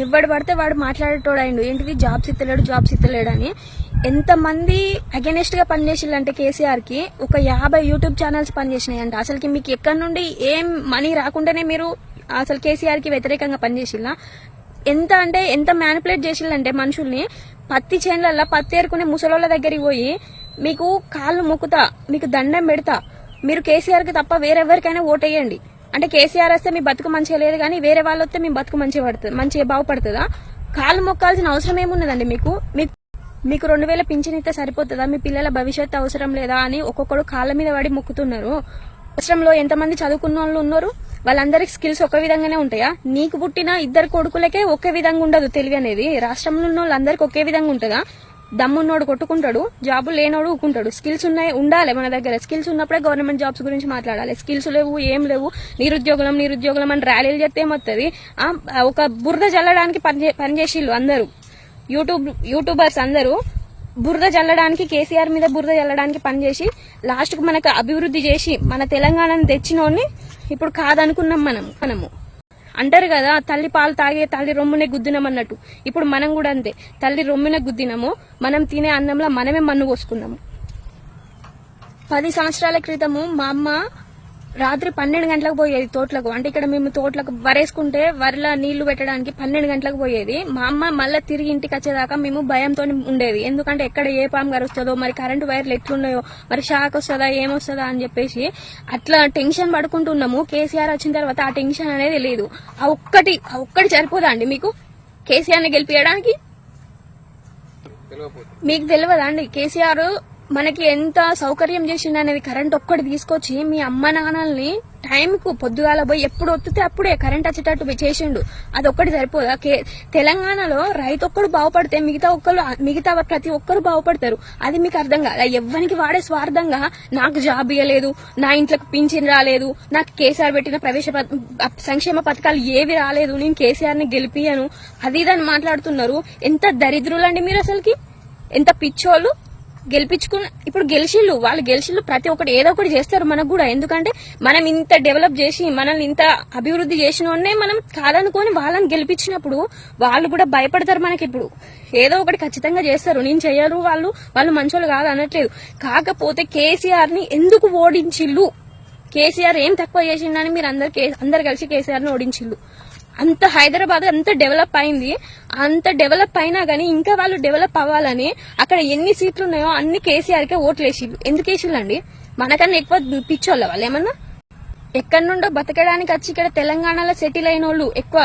ఎవడు పడితే వాడు మాట్లాడేటోడాయిండు. ఏంటిది జాబ్స్ ఇత్తలేడు అని. ఎంతమంది అగెనిస్ట్ గా పనిచేసిందంటే కేసీఆర్ కి ఒక 50 యూట్యూబ్ ఛానల్స్ పనిచేసినాయంట. అసలుకి మీకు ఎక్కడి నుండి ఏం మనీ రాకుండానే మీరు అసలు కేసీఆర్ కి వ్యతిరేకంగా పనిచేసిల్లా? ఎంత మ్యానిపులేట్ చేసిల్లంటే మనుషుల్ని. పత్తి చేనులలో పత్తి ఏరుకునే ముసలోళ్ళ దగ్గరికి పోయి మీకు కాళ్ళు మొక్కుతా, మీకు దండం పెడతా, మీరు కేసీఆర్ కి తప్ప వేరెవరికైనా ఓటేయండి అంటే కేసీఆర్ వస్తే మీ బతుకు మంచిగా లేదు కానీ వేరే వాళ్ళు వస్తే మీ బతుకు మంచిగా బాగుపడుతుందా? కాళ్ళు మొక్కాల్సిన అవసరం ఏమున్నదండి మీకు 2000 పింఛన్ ఇస్తే సరిపోతుందా? మీ పిల్లల భవిష్యత్తు అవసరం లేదా అని ఒక్కొక్కడు కాళ్ళ మీద పడి మొక్కుతున్నారు. రాష్ట్రంలో ఎంతమంది చదువుకున్న వాళ్ళు ఉన్నారు? వాళ్ళందరికి స్కిల్స్ ఒక విధంగానే ఉంటాయా? నీకు పుట్టిన 2 కొడుకులకే ఒకే విధంగా ఉండదు తెలివి అనేది. రాష్ట్రంలో ఉన్న వాళ్ళందరికి ఒకే విధంగా ఉంటుందా? దమ్మున్నోడు కొట్టుకుంటాడు, జాబులు లేనోడు ఊకుంటాడు. స్కిల్స్ ఉండాలి మన దగ్గర. స్కిల్స్ ఉన్నప్పుడే గవర్నమెంట్ జాబ్స్ గురించి మాట్లాడాలి. స్కిల్స్ లేవు, ఏం లేవు, నిరుద్యోగులం అని ర్యాలీలు చెప్తే ఏమవుతుంది? ఒక బురద చల్లడానికి పనిచేసిళ్ళు అందరూ యూట్యూబర్స్ అందరూ బురద చల్లడానికి, కేసీఆర్ మీద బురద చల్లడానికి పనిచేసి లాస్ట్ కు మనకు అభివృద్ధి చేసి మన తెలంగాణను తెచ్చినోడిని ఇప్పుడు కాదనుకున్నాం మనము. అంటారు కదా తల్లి పాలు తాగే తల్లి రొమ్మునే గుద్దినాం అన్నట్టు. ఇప్పుడు మనం కూడా అంతే, తల్లి రొమ్మునే గుద్దినాము. మనం తినే అన్నంలో మనమే మన్ను పోసుకున్నాము. 10 సంవత్సరాల క్రితము మా అమ్మ రాత్రి 12 గంటలకు పోయేది తోటలకు. అంటే ఇక్కడ మేము తోటలకు వరేసుకుంటే వరిలో నీళ్లు పెట్టడానికి 12 గంటలకు పోయేది. మా అమ్మ మళ్ళీ తిరిగి ఇంటికి వచ్చేదాకా మేము భయంతో ఉండేది. ఎందుకంటే ఎక్కడ ఏ పాము గరుస్తుందో, మరి కరెంటు వైర్లు ఎట్లున్నాయో, మరి షాక్ వస్తుందా ఏమొస్తుందా అని చెప్పేసి అట్లా టెన్షన్ పడుకుంటున్నాము. కేసీఆర్ వచ్చిన తర్వాత ఆ టెన్షన్ అనేది లేదు. ఆ ఒక్కటి సరిపోదా అండి మీకు కేసీఆర్ ని గెలిపించడానికి? మీకు తెలియదా అండి కేసీఆర్ మనకి ఎంత సౌకర్యం చేసిండు అనేది? కరెంట్ ఒక్కటి తీసుకొచ్చి మీ అమ్మ నాన్నల్ని టైంకు పొద్దుగాల పోయి ఎప్పుడు వత్తితే అప్పుడే కరెంట్ వచ్చేటట్టు చేసిండు. అది ఒక్కటి సరిపోదా? తెలంగాణలో రైతు ఒక్కడు బాగుపడితే మిగతా ప్రతి ఒక్కరు బాగుపడతారు. అది మీకు అర్థం కాదా? ఎవ్వరికి వాడే స్వార్థంగా నాకు జాబ్ ఇవ్వలేదు, నా ఇంట్లోకి పింఛన్ రాలేదు, నాకు కేసీఆర్ పెట్టిన సంక్షేమ పథకాలు ఏవి రాలేదు, నేను కేసీఆర్ ని గెలిపియను, అది ఇదని మాట్లాడుతున్నారు. ఎంత దరిద్రులండి మీరు అసలుకి, ఎంత పిచ్చోళ్ళు. ఇప్పుడు వాళ్ళు గెలిచిళ్ళు ప్రతి ఒక్కటి ఏదో ఒకటి చేస్తారు మనకు కూడా. ఎందుకంటే మనం ఇంత డెవలప్ చేసి మనల్ని ఇంత అభివృద్ధి చేసిన మనం కాదనుకొని వాళ్ళని గెలిపించినప్పుడు వాళ్ళు కూడా భయపడతారు మనకి. ఇప్పుడు ఏదో ఒకటి ఖచ్చితంగా చేస్తారు. నేను చెయ్యరు, వాళ్ళు మంచోళ్ళు కాదు అనట్లేదు. కాకపోతే కేసీఆర్ ని ఎందుకు ఓడించిళ్ళు? కేసీఆర్ ఏం తక్కువ చేసిండని మీరు అందరు కలిసి కేసీఆర్ ని ఓడించిళ్ళు. అంత హైదరాబాద్ అంత డెవలప్ అయింది. అంత డెవలప్ అయినా గానీ ఇంకా వాళ్ళు డెవలప్ అవ్వాలని అక్కడ ఎన్ని సీట్లు ఉన్నాయో అన్ని కేసీఆర్ కే ఓట్లు వేసిళ్ళు. ఎందుకు వేసిళ్ళండి? మనకన్నా ఎక్కువ పిచ్చోళ్ళ వాళ్ళు ఏమన్నా? ఎక్కడి నుండో బతకడానికి వచ్చి ఇక్కడ తెలంగాణలో సెటిల్ అయిన వాళ్ళు ఎక్కువ,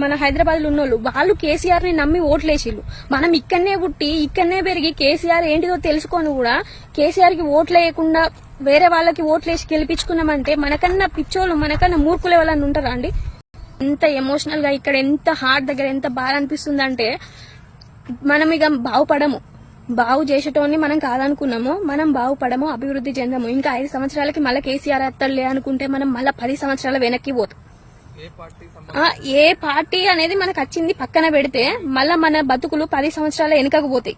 మన హైదరాబాద్ లో ఉన్నోళ్ళు వాళ్ళు కేసీఆర్ ని నమ్మి ఓట్లేసిళ్ళు. మనం ఇక్కడనే పుట్టి ఇక్కడనే పెరిగి కేసీఆర్ ఏంటిదో తెలుసుకొని కూడా కేసీఆర్ కి ఓట్లు వేయకుండా వేరే వాళ్ళకి ఓట్లేసి గెలిపించుకున్నామంటే మనకన్నా పిచ్చోళ్ళు, మనకన్నా మూర్ఖులు ఎవరన్నా ఉంటారా అండి? ఎంత ఎమోషనల్ గా ఇక్కడ ఎంత హార్ట్ దగ్గర ఎంత బాధ అనిపిస్తుందంటే మనం ఇక బాగు చేసేటోని మనం కాదనుకున్నాము, మనం బాగుపడము, అభివృద్ధి చెందము. ఇంకా 5 సంవత్సరాలకి మళ్ళీ కేసీఆర్ అత్తలే అనుకుంటే మనం మళ్ళీ 10 సంవత్సరాల వెనక్కి పోతాం. ఏ పార్టీ అనేది మనకు వచ్చింది పక్కన పెడితే మళ్ళా మన బతుకులు 10 సంవత్సరాల వెనకకు పోతాయి.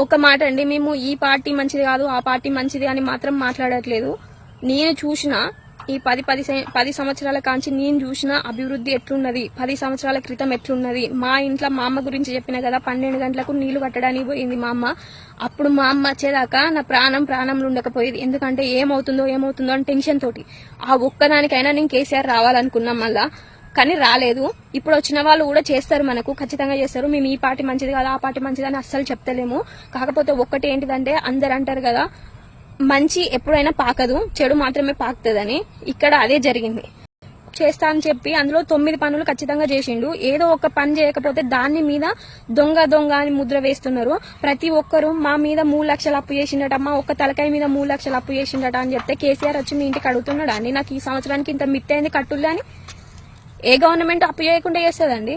ఒక మాట అండి, మేము ఈ పార్టీ మంచిది కాదు ఆ పార్టీ మంచిది అని మాత్రం మాట్లాడట్లేదు. నేను చూసిన ఈ 10 సంవత్సరాల కాంచి నేను చూసిన అభివృద్ధి ఎట్లున్నది, 10 సంవత్సరాల క్రితం ఎట్లున్నది. మా ఇంట్లో మా అమ్మ గురించి చెప్పిన కదా, 12 గంటలకు నీళ్లు కట్టడానికి పోయింది మా అమ్మ. అప్పుడు మా అమ్మ వచ్చేదాకా నా ప్రాణంలో ఉండకపోయేది. ఎందుకంటే ఏమవుతుందో అని టెన్షన్ తోటి. ఆ ఒక్కదానికైనా నేను కేసీఆర్ రావాలనుకున్నాం మళ్ళా, కానీ రాలేదు. ఇప్పుడు వచ్చిన వాళ్ళు కూడా చేస్తారు, మనకు ఖచ్చితంగా చేస్తారు. మేము ఈ పార్టీ మంచిది కాదు ఆ పార్టీ మంచిది అని అస్సలు చెప్తలేము. కాకపోతే ఒక్కటి ఏంటిదంటే అందరు అంటారు కదా మంచి ఎప్పుడైనా పాకదు, చెడు మాత్రమే పాకుతుందని. ఇక్కడ అదే జరిగింది. చేస్తా అని చెప్పి అందులో 9 పనులు ఖచ్చితంగా చేసిండు. ఏదో ఒక పని చేయకపోతే దాని మీద దొంగ అని ముద్ర వేస్తున్నారు. ప్రతి ఒక్కరు మా మీద 3 లక్షలు అప్పు చేసిండట, మా ఒక్క తలకాయ మీద 3 లక్షలు అప్పు చేసిండట అని చెప్తే కేసీఆర్ వచ్చి మీ ఇంటికి అడుగుతున్నాడు అండి నాకు ఈ సంవత్సరానికి ఇంత మిత్తైంది కట్టులే అని? ఏ గవర్నమెంట్ అప్పు చేయకుండా చేస్తుందండి?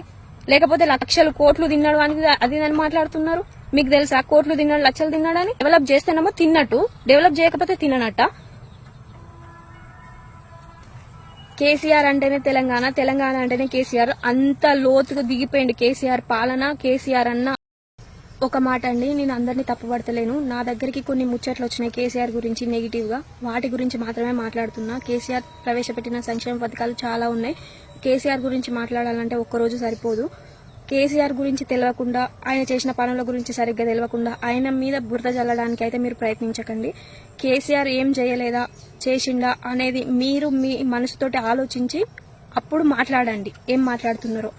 లేకపోతే లక్షలు కోట్లు తిన్నాడు అని అది అని మాట్లాడుతున్నారు. మీకు తెలుసా కోట్లు తిన్నాడు లక్షలు తిన్నాడని? డెవలప్ చేస్తేనేమో తిన్నట్టు, డెవలప్ చేయకపోతే తిననట్ట. కేసీఆర్ అంటేనే తెలంగాణ అంటేనే కేసీఆర్. అంత లోతుకు దిగిపోయింది కేసీఆర్ పాలన. కేసీఆర్ అన్న ఒక మాట అండి, నేను అందరినీ తప్పుపడతలేను. నా దగ్గరికి కొన్ని ముచ్చట్లు వచ్చినాయి కేసీఆర్ గురించి నెగిటివ్ గా, వాటి గురించి మాత్రమే మాట్లాడుతున్నా. కేసీఆర్ ప్రవేశపెట్టిన సంక్షేమ పథకాలు చాలా ఉన్నాయి. కేసీఆర్ గురించి మాట్లాడాలంటే ఒక్కరోజు సరిపోదు. కేసీఆర్ గురించి తెలియకుండా, ఆయన చేసిన పనుల గురించి సరిగ్గా తెలియకుండా ఆయన మీద బురద జల్లడానికి అయితే మీరు ప్రయత్నించకండి. కేసీఆర్ ఏం చేయలేదా, చేసిండా అనేది మీరు మీ మనసుతోటి ఆలోచించి అప్పుడు మాట్లాడండి ఏం మాట్లాడుతున్నారో.